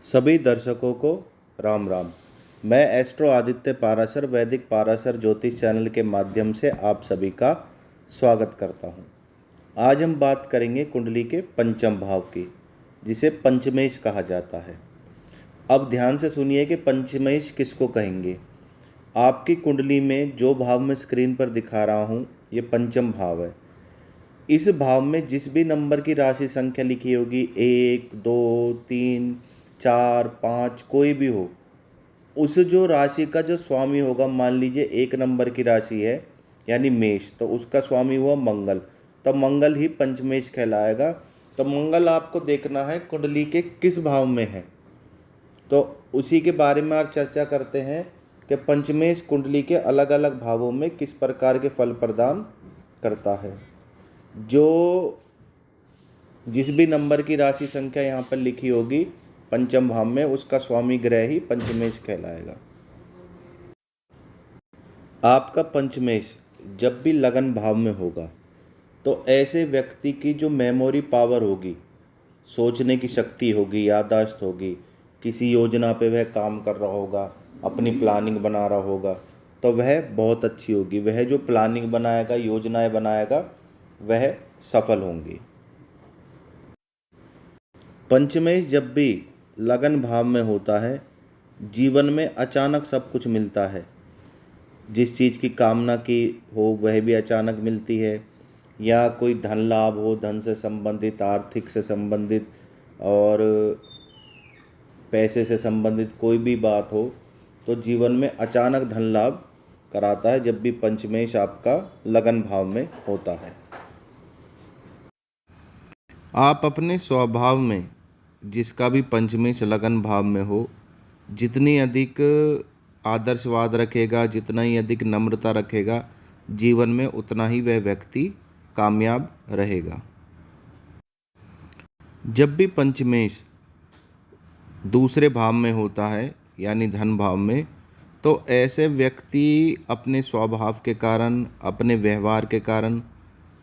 सभी दर्शकों को राम राम। मैं एस्ट्रो आदित्य पाराशर वैदिक पाराशर ज्योतिष चैनल के माध्यम से आप सभी का स्वागत करता हूं। आज हम बात करेंगे कुंडली के पंचम भाव की, जिसे पंचमेश कहा जाता है। अब ध्यान से सुनिए कि पंचमेश किसको कहेंगे। आपकी कुंडली में जो भाव मैं स्क्रीन पर दिखा रहा हूं, ये पंचम भाव है। इस भाव में जिस भी नंबर की राशि संख्या लिखी होगी, 1, 2, 3, 4, 5, कोई भी हो, उस जो राशि का जो स्वामी होगा, मान लीजिए 1 नंबर की राशि है यानी मेष, तो उसका स्वामी हुआ मंगल, तो मंगल ही पंचमेश कहलाएगा। तो मंगल आपको देखना है कुंडली के किस भाव में है, तो उसी के बारे में आज चर्चा करते हैं कि पंचमेश कुंडली के अलग अलग भावों में किस प्रकार के फल प्रदान करता है। जो जिस भी नंबर की राशि संख्या यहाँ पर लिखी होगी पंचम भाव में, उसका स्वामी ग्रह ही पंचमेश कहलाएगा। आपका पंचमेश जब भी लगन भाव में होगा, तो ऐसे व्यक्ति की जो मेमोरी पावर होगी, सोचने की शक्ति होगी, याददाश्त होगी, किसी योजना पे वह काम कर रहा होगा, अपनी प्लानिंग बना रहा होगा, तो वह बहुत अच्छी होगी। वह जो प्लानिंग बनाएगा, योजनाएं बनाएगा, वह सफल होंगी। पंचमेश जब भी लगन भाव में होता है, जीवन में अचानक सब कुछ मिलता है। जिस चीज़ की कामना की हो वह भी अचानक मिलती है, या कोई धन लाभ हो, धन से संबंधित, आर्थिक से संबंधित और पैसे से संबंधित कोई भी बात हो, तो जीवन में अचानक धन लाभ कराता है जब भी पंचमेश आपका लगन भाव में होता है। आप अपने स्वभाव में, जिसका भी पंचमेश लगन भाव में हो, जितनी अधिक आदर्शवाद रखेगा, जितना ही अधिक नम्रता रखेगा, जीवन में उतना ही वह व्यक्ति कामयाब रहेगा। जब भी पंचमेश दूसरे भाव में होता है यानी धन भाव में, तो ऐसे व्यक्ति अपने स्वभाव के कारण, अपने व्यवहार के कारण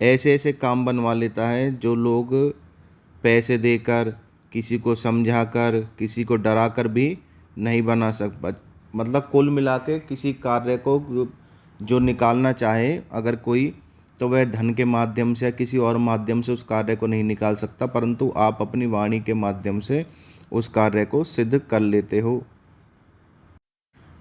ऐसे ऐसे काम बनवा लेता है जो लोग पैसे देकर, किसी को समझाकर, किसी को डराकर भी नहीं बना मतलब कुल मिला के किसी कार्य को जो निकालना चाहे अगर कोई, तो वह धन के माध्यम से या किसी और माध्यम से उस कार्य को नहीं निकाल सकता, परंतु आप अपनी वाणी के माध्यम से उस कार्य को सिद्ध कर लेते हो।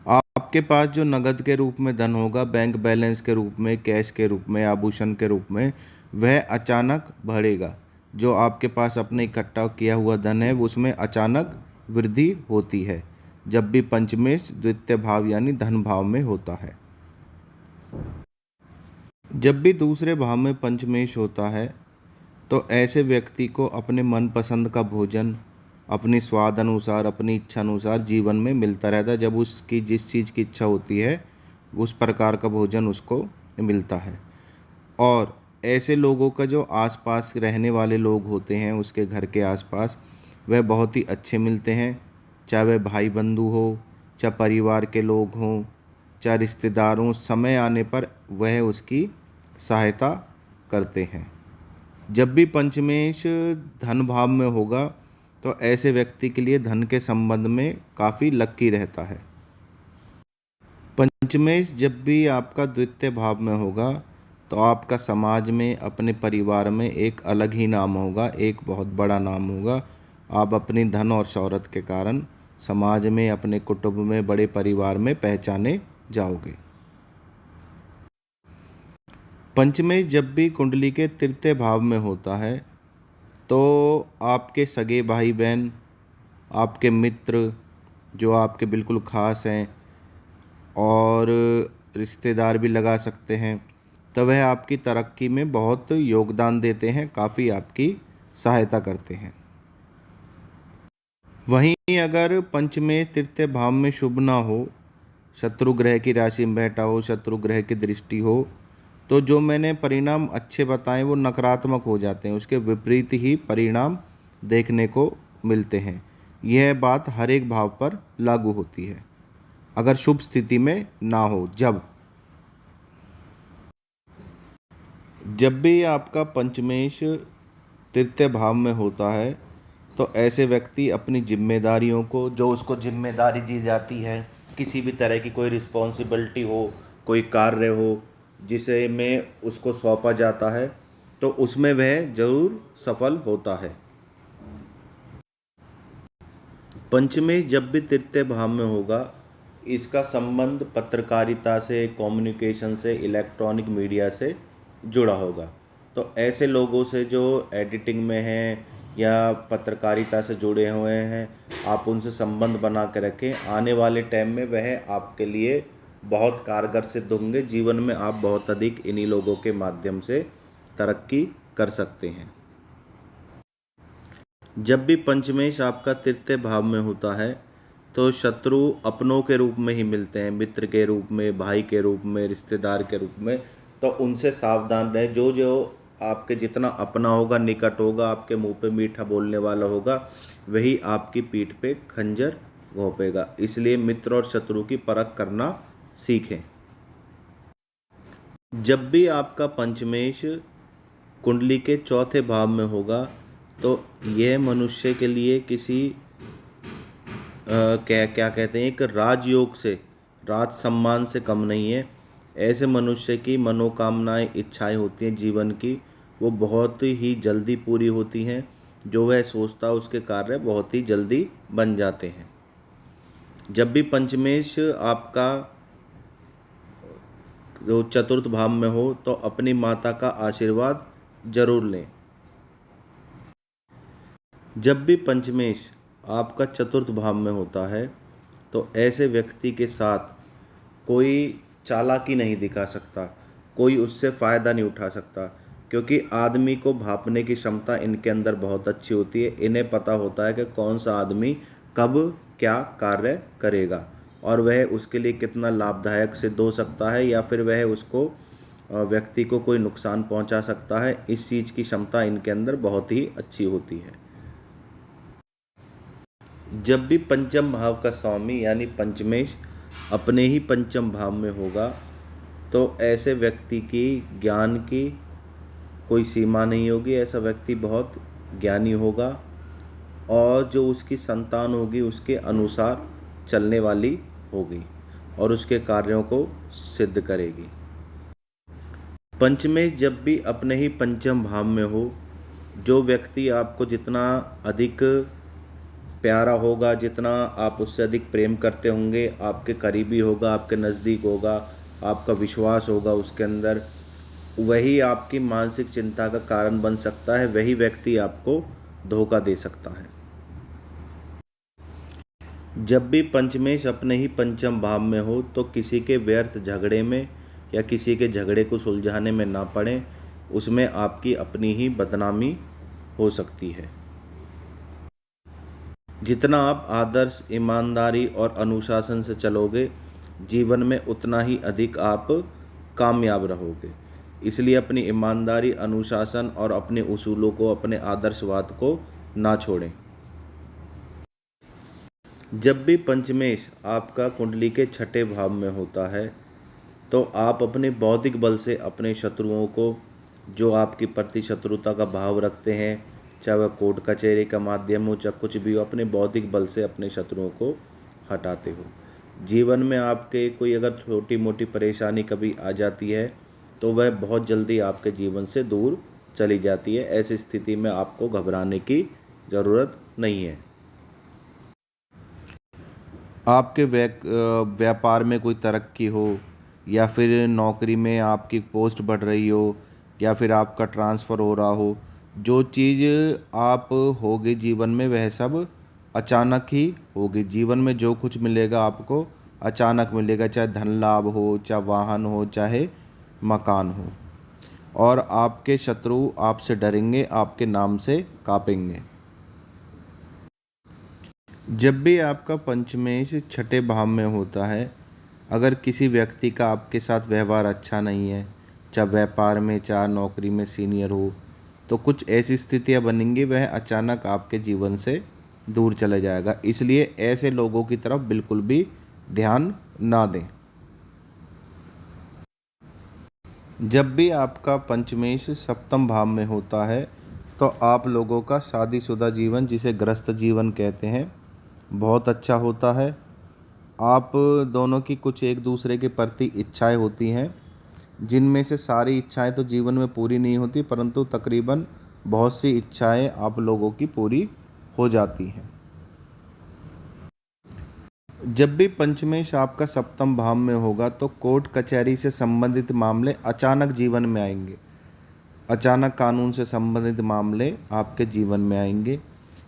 आपके पास जो नगद के रूप में धन होगा, बैंक बैलेंस के रूप में, कैश के रूप में, आभूषण के रूप में, वह अचानक बढ़ेगा। जो आपके पास अपने इकट्ठा किया हुआ धन है, उसमें अचानक वृद्धि होती है जब भी पंचमेश द्वितीय भाव यानी धन भाव में होता है। जब भी दूसरे भाव में पंचमेश होता है, तो ऐसे व्यक्ति को अपने मनपसंद का भोजन अपनी स्वाद अनुसार, अपनी इच्छा अनुसार जीवन में मिलता रहता है। जब उसकी जिस चीज़ की इच्छा होती है, उस प्रकार का भोजन उसको मिलता है। और ऐसे लोगों का जो आसपास रहने वाले लोग होते हैं, उसके घर के आसपास, वह बहुत ही अच्छे मिलते हैं। चाहे वह भाई बंधु हो, चाहे परिवार के लोग हों, चाहे रिश्तेदारों, समय आने पर वह उसकी सहायता करते हैं। जब भी पंचमेश धन भाव में होगा, तो ऐसे व्यक्ति के लिए धन के संबंध में काफ़ी लकी रहता है। पंचमेश जब भी आपका द्वितीय भाव में होगा, तो आपका समाज में, अपने परिवार में एक अलग ही नाम होगा, एक बहुत बड़ा नाम होगा। आप अपनी धन और शौहरत के कारण समाज में, अपने कुटुंब में, बड़े परिवार में पहचाने जाओगे। पंचमेश जब भी कुंडली के तृतीय भाव में होता है, तो आपके सगे भाई बहन, आपके मित्र, जो आपके बिल्कुल ख़ास हैं, और रिश्तेदार भी लगा सकते हैं, तो वह आपकी तरक्की में बहुत योगदान देते हैं, काफ़ी आपकी सहायता करते हैं। वहीं अगर पंचमेश तृतीय भाव में शुभ ना हो, शत्रु ग्रह की राशि में बैठा हो, शत्रु ग्रह की दृष्टि हो, तो जो मैंने परिणाम अच्छे बताए वो नकारात्मक हो जाते हैं, उसके विपरीत ही परिणाम देखने को मिलते हैं। यह बात हर एक भाव पर लागू होती है अगर शुभ स्थिति में ना हो। जब भी आपका पंचमेश तृतीय भाव में होता है, तो ऐसे व्यक्ति अपनी जिम्मेदारियों को, जो उसको जिम्मेदारी दी जाती है, किसी भी तरह की कोई रिस्पॉन्सिबिलिटी हो, कोई कार्य हो जिसे में उसको सौंपा जाता है, तो उसमें वह जरूर सफल होता है। पंचमी जब भी तृतीय भाव में होगा, इसका संबंध पत्रकारिता से, कम्युनिकेशन से, इलेक्ट्रॉनिक मीडिया से जुड़ा होगा। तो ऐसे लोगों से जो एडिटिंग में हैं या पत्रकारिता से जुड़े हुए हैं, आप उनसे संबंध बना के रखें। आने वाले टाइम में वह आपके लिए बहुत कारगर सिद्ध होंगे। जीवन में आप बहुत अधिक इन्हीं लोगों के माध्यम से तरक्की कर सकते हैं। जब भी पंचमेश आपका तृतीय भाव में होता है, तो शत्रु अपनों के रूप में ही मिलते हैं, मित्र के रूप में, भाई के रूप में, रिश्तेदार के रूप में। तो उनसे सावधान रहें। जो जो आपके जितना अपना होगा, निकट होगा, आपके मुंह पे मीठा बोलने वाला होगा, वही आपकी पीठ पे खंजर घोंपेगा। इसलिए मित्र और शत्रु की परख करना सीखें। जब भी आपका पंचमेश कुंडली के चौथे भाव में होगा, तो यह मनुष्य के लिए किसी क्या क्या कहते हैं, एक राजयोग से, राज सम्मान से कम नहीं है। ऐसे मनुष्य की मनोकामनाएं, इच्छाएं होती हैं जीवन की, वो बहुत ही जल्दी पूरी होती हैं। जो वह सोचता है उसके कार्य बहुत ही जल्दी बन जाते हैं। जब भी पंचमेश आपका जो चतुर्थ भाव में हो, तो अपनी माता का आशीर्वाद जरूर लें। जब भी पंचमेश आपका चतुर्थ भाव में होता है, तो ऐसे व्यक्ति के साथ कोई चालाकी नहीं दिखा सकता, कोई उससे फ़ायदा नहीं उठा सकता, क्योंकि आदमी को भांपने की क्षमता इनके अंदर बहुत अच्छी होती है। इन्हें पता होता है कि कौन सा आदमी कब क्या कार्य करेगा और वह उसके लिए कितना लाभदायक सिद्ध हो सकता है, या फिर वह उसको व्यक्ति को कोई नुकसान पहुंचा सकता है। इस चीज़ की क्षमता इनके अंदर बहुत ही अच्छी होती है। जब भी पंचम भाव का स्वामी यानी पंचमेश अपने ही पंचम भाव में होगा, तो ऐसे व्यक्ति की ज्ञान की कोई सीमा नहीं होगी। ऐसा व्यक्ति बहुत ज्ञानी होगा और जो उसकी संतान होगी उसके अनुसार चलने वाली होगी और उसके कार्यों को सिद्ध करेगी। पंचमेश जब भी अपने ही पंचम भाव में हो, जो व्यक्ति आपको जितना अधिक प्यारा होगा, जितना आप उससे अधिक प्रेम करते होंगे, आपके करीबी होगा, आपके नज़दीक होगा, आपका विश्वास होगा उसके अंदर, वही आपकी मानसिक चिंता का कारण बन सकता है। वही व्यक्ति आपको धोखा दे सकता है। जब भी पंचमेश अपने ही पंचम भाव में हो, तो किसी के व्यर्थ झगड़े में या किसी के झगड़े को सुलझाने में ना पड़े। उसमें आपकी अपनी ही बदनामी हो सकती है। जितना आप आदर्श, ईमानदारी और अनुशासन से चलोगे, जीवन में उतना ही अधिक आप कामयाब रहोगे। इसलिए अपनी ईमानदारी, अनुशासन और अपने उसूलों को, अपने आदर्शवाद को ना छोड़ें। जब भी पंचमेश आपका कुंडली के छठे भाव में होता है, तो आप अपने बौद्धिक बल से अपने शत्रुओं को, जो आपकी प्रति शत्रुता का भाव रखते हैं, चाहे वह कोर्ट कचहरी का माध्यम हो, चाहे कुछ भी हो, अपने बौद्धिक बल से अपने शत्रुओं को हटाते हो। जीवन में आपके कोई अगर छोटी मोटी परेशानी कभी आ जाती है, तो वह बहुत जल्दी आपके जीवन से दूर चली जाती है। ऐसी स्थिति में आपको घबराने की ज़रूरत नहीं है। आपके व्यापार में कोई तरक्की हो, या फिर नौकरी में आपकी पोस्ट बढ़ रही हो, या फिर आपका ट्रांसफ़र हो रहा हो, जो चीज़ आप होगे जीवन में वह सब अचानक ही होगी। जीवन में जो कुछ मिलेगा आपको अचानक मिलेगा, चाहे धन लाभ हो, चाहे वाहन हो, चाहे मकान हो। और आपके शत्रु आपसे डरेंगे, आपके नाम से कांपेंगे। जब भी आपका पंचमेश छठे भाव में होता है, अगर किसी व्यक्ति का आपके साथ व्यवहार अच्छा नहीं है, चाहे व्यापार में, चाहे नौकरी में सीनियर हो, तो कुछ ऐसी स्थितियां बनेंगी, वह अचानक आपके जीवन से दूर चले जाएगा। इसलिए ऐसे लोगों की तरफ बिल्कुल भी ध्यान ना दें। जब भी आपका पंचमेश सप्तम भाव में होता है, तो आप लोगों का शादीशुदा जीवन, जिसे गृहस्थ जीवन कहते हैं, बहुत अच्छा होता है। आप दोनों की कुछ एक दूसरे के प्रति इच्छाएं होती हैं, जिनमें से सारी इच्छाएं तो जीवन में पूरी नहीं होती, परंतु तकरीबन बहुत सी इच्छाएं आप लोगों की पूरी हो जाती हैं। जब भी पंचमेश आपका सप्तम भाव में होगा तो कोर्ट कचहरी से संबंधित मामले अचानक जीवन में आएंगे। अचानक कानून से संबंधित मामले आपके जीवन में आएंगे।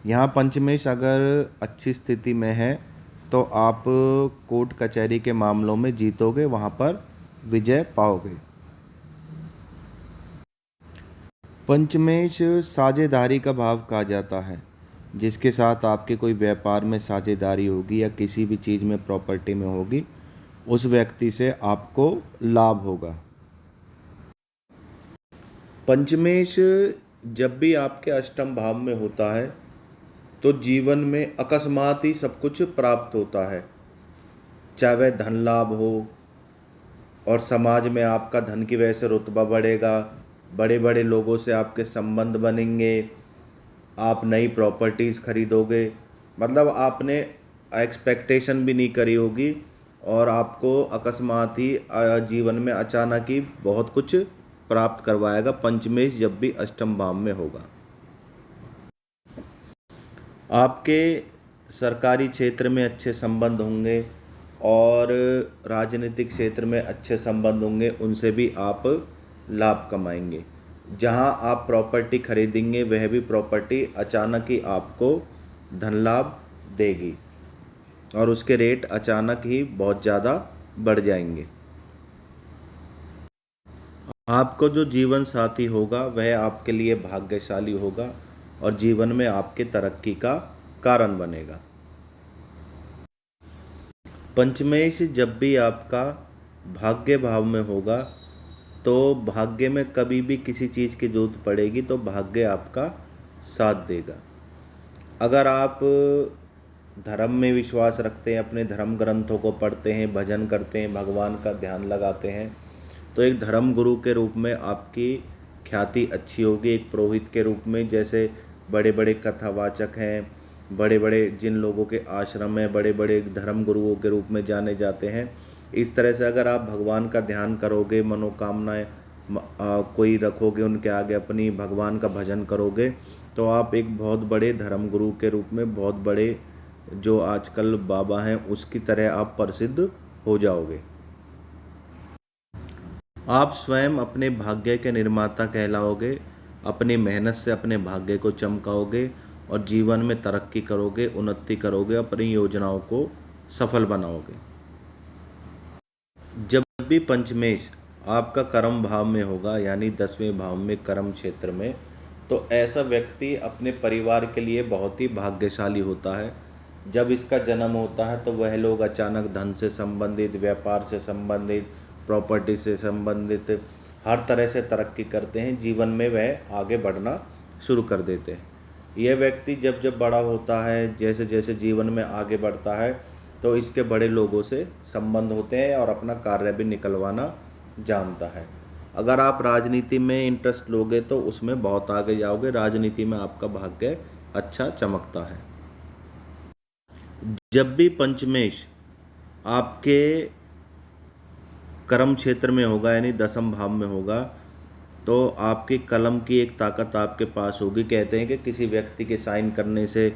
यहाँ पंचमेश अगर अच्छी स्थिति में है तो आप कोर्ट कचहरी के मामलों में जीतोगे, वहाँ पर विजय पाओगे। पंचमेश साझेदारी का भाव कहा जाता है। जिसके साथ आपके कोई व्यापार में साझेदारी होगी या किसी भी चीज़ में, प्रॉपर्टी में होगी, उस व्यक्ति से आपको लाभ होगा। पंचमेश जब भी आपके अष्टम भाव में होता है तो जीवन में अकस्मात ही सब कुछ प्राप्त होता है, चाहे वह धन लाभ हो, और समाज में आपका धन की वजह से रुतबा बढ़ेगा, बड़े बड़े लोगों से आपके संबंध बनेंगे, आप नई प्रॉपर्टीज़ खरीदोगे। मतलब आपने एक्सपेक्टेशन भी नहीं करी होगी और आपको अकस्मात ही जीवन में अचानक ही बहुत कुछ प्राप्त करवाएगा पंचमेश जब भी अष्टम भाव में होगा। आपके सरकारी क्षेत्र में अच्छे संबंध होंगे और राजनीतिक क्षेत्र में अच्छे संबंध होंगे, उनसे भी आप लाभ कमाएंगे। जहां आप प्रॉपर्टी खरीदेंगे वह भी प्रॉपर्टी अचानक ही आपको धन लाभ देगी और उसके रेट अचानक ही बहुत ज़्यादा बढ़ जाएंगे। आपको जो जीवन साथी होगा वह आपके लिए भाग्यशाली होगा और जीवन में आपके तरक्की का कारण बनेगा। पंचमेश जब भी आपका भाग्य भाव में होगा तो भाग्य में कभी भी किसी चीज़ की जरूरत पड़ेगी तो भाग्य आपका साथ देगा। अगर आप धर्म में विश्वास रखते हैं, अपने धर्म ग्रंथों को पढ़ते हैं, भजन करते हैं, भगवान का ध्यान लगाते हैं, तो एक धर्म गुरु के रूप में आपकी ख्याति अच्छी होगी। एक पुरोहित के रूप में, जैसे बड़े बड़े कथावाचक हैं, बड़े बड़े जिन लोगों के आश्रम में बड़े बड़े धर्म गुरुओं के रूप में जाने जाते हैं, इस तरह से अगर आप भगवान का ध्यान करोगे, मनोकामनाएं कोई रखोगे उनके आगे, अपनी भगवान का भजन करोगे, तो आप एक बहुत बड़े धर्म गुरु के रूप में, बहुत बड़े जो आजकल बाबा हैं उसकी तरह आप प्रसिद्ध हो जाओगे। आप स्वयं अपने भाग्य के निर्माता कहलाओगे, अपनी मेहनत से अपने भाग्य को चमकाओगे और जीवन में तरक्की करोगे, उन्नति करोगे, अपनी योजनाओं को सफल बनाओगे। जब भी पंचमेश आपका कर्म भाव में होगा, यानी 10वें भाव में, कर्म क्षेत्र में, तो ऐसा व्यक्ति अपने परिवार के लिए बहुत ही भाग्यशाली होता है। जब इसका जन्म होता है तो वह लोग अचानक धन से संबंधित, व्यापार से संबंधित, प्रॉपर्टी से संबंधित हर तरह से तरक्की करते हैं, जीवन में वह आगे बढ़ना शुरू कर देते हैं। यह व्यक्ति जब जब बड़ा होता है, जैसे जैसे जीवन में आगे बढ़ता है, तो इसके बड़े लोगों से संबंध होते हैं और अपना कार्य भी निकलवाना जानता है। अगर आप राजनीति में इंटरेस्ट लोगे तो उसमें बहुत आगे जाओगे, राजनीति में आपका भाग्य अच्छा चमकता है। जब भी पंचमेश आपके कर्म क्षेत्र में होगा, यानी 10वें भाव में होगा, तो आपकी कलम की एक ताकत आपके पास होगी। कहते हैं कि किसी व्यक्ति के साइन करने से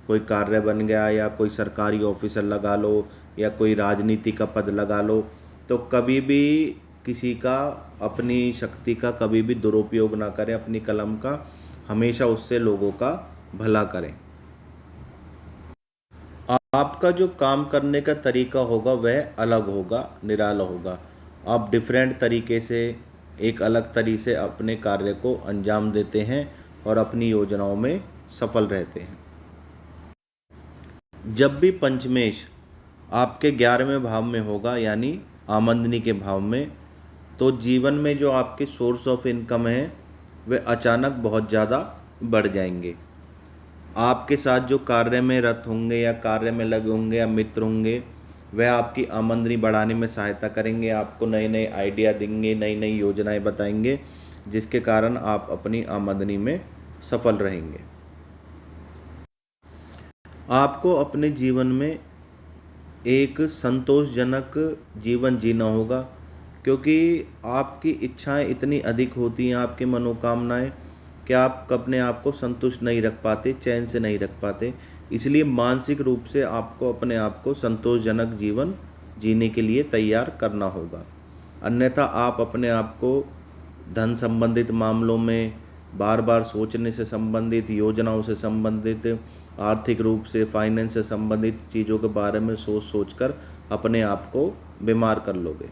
कोई कार्य बन गया, या कोई सरकारी ऑफिसर लगा लो, या कोई राजनीति का पद लगा लो, तो कभी भी किसी का, अपनी शक्ति का कभी भी दुरुपयोग ना करें, अपनी कलम का हमेशा उससे लोगों का भला करें। आपका जो काम करने का तरीका होगा वह अलग होगा, निराला होगा। आप डिफरेंट तरीके से, एक अलग तरीके से अपने कार्य को अंजाम देते हैं और अपनी योजनाओं में सफल रहते हैं। जब भी पंचमेश आपके 11वें भाव में होगा, यानी आमदनी के भाव में, तो जीवन में जो आपके सोर्स ऑफ इनकम है वे अचानक बहुत ज़्यादा बढ़ जाएंगे। आपके साथ जो कार्य में रत होंगे या कार्य में लगे होंगे या मित्र होंगे, वह आपकी आमदनी बढ़ाने में सहायता करेंगे, आपको नए नए आइडिया देंगे, नई नई योजनाएं बताएंगे, जिसके कारण आप अपनी आमदनी में सफल रहेंगे। आपको अपने जीवन में एक संतोषजनक जीवन जीना होगा, क्योंकि आपकी इच्छाएं इतनी अधिक होती हैं, आपकी मनोकामनाएं, कि आप अपने आप को संतुष्ट नहीं रख पाते, चैन से नहीं रख पाते। इसलिए मानसिक रूप से आपको अपने आप को संतोषजनक जीवन जीने के लिए तैयार करना होगा। अन्यथा आप अपने आप को धन संबंधित मामलों में, बार बार सोचने से संबंधित, योजनाओं से संबंधित, आर्थिक रूप से फाइनेंस से संबंधित चीज़ों के बारे में सोच सोच कर अपने आप को बीमार कर लोगे।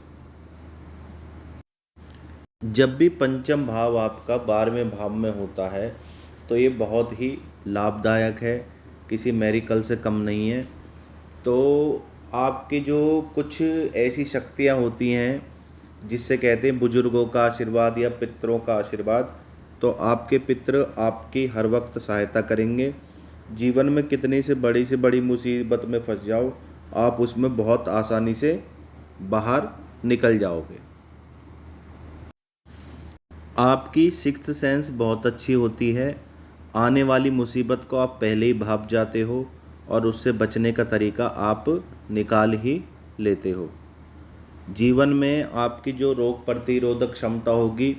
जब भी पंचम भाव आपका 12वें भाव में होता है तो ये बहुत ही लाभदायक है, किसी मेरिकल से कम नहीं है। तो आपकी जो कुछ ऐसी शक्तियाँ होती हैं जिससे कहते हैं बुजुर्गों का आशीर्वाद या पितरों का आशीर्वाद, तो आपके पितृ आपकी हर वक्त सहायता करेंगे। जीवन में कितनी से बड़ी मुसीबत में फंस जाओ, आप उसमें बहुत आसानी से बाहर निकल जाओगे। आपकी सिक्स्थ सेंस बहुत अच्छी होती है। आने वाली मुसीबत को आप पहले ही भाप जाते हो और उससे बचने का तरीका आप निकाल ही लेते हो। जीवन में आपकी जो रोग प्रतिरोधक क्षमता होगी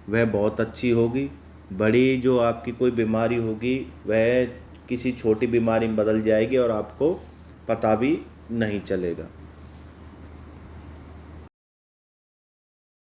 वह बहुत अच्छी होगी। बड़ी जो आपकी कोई बीमारी होगी वह किसी छोटी बीमारी में बदल जाएगी और आपको पता भी नहीं चलेगा।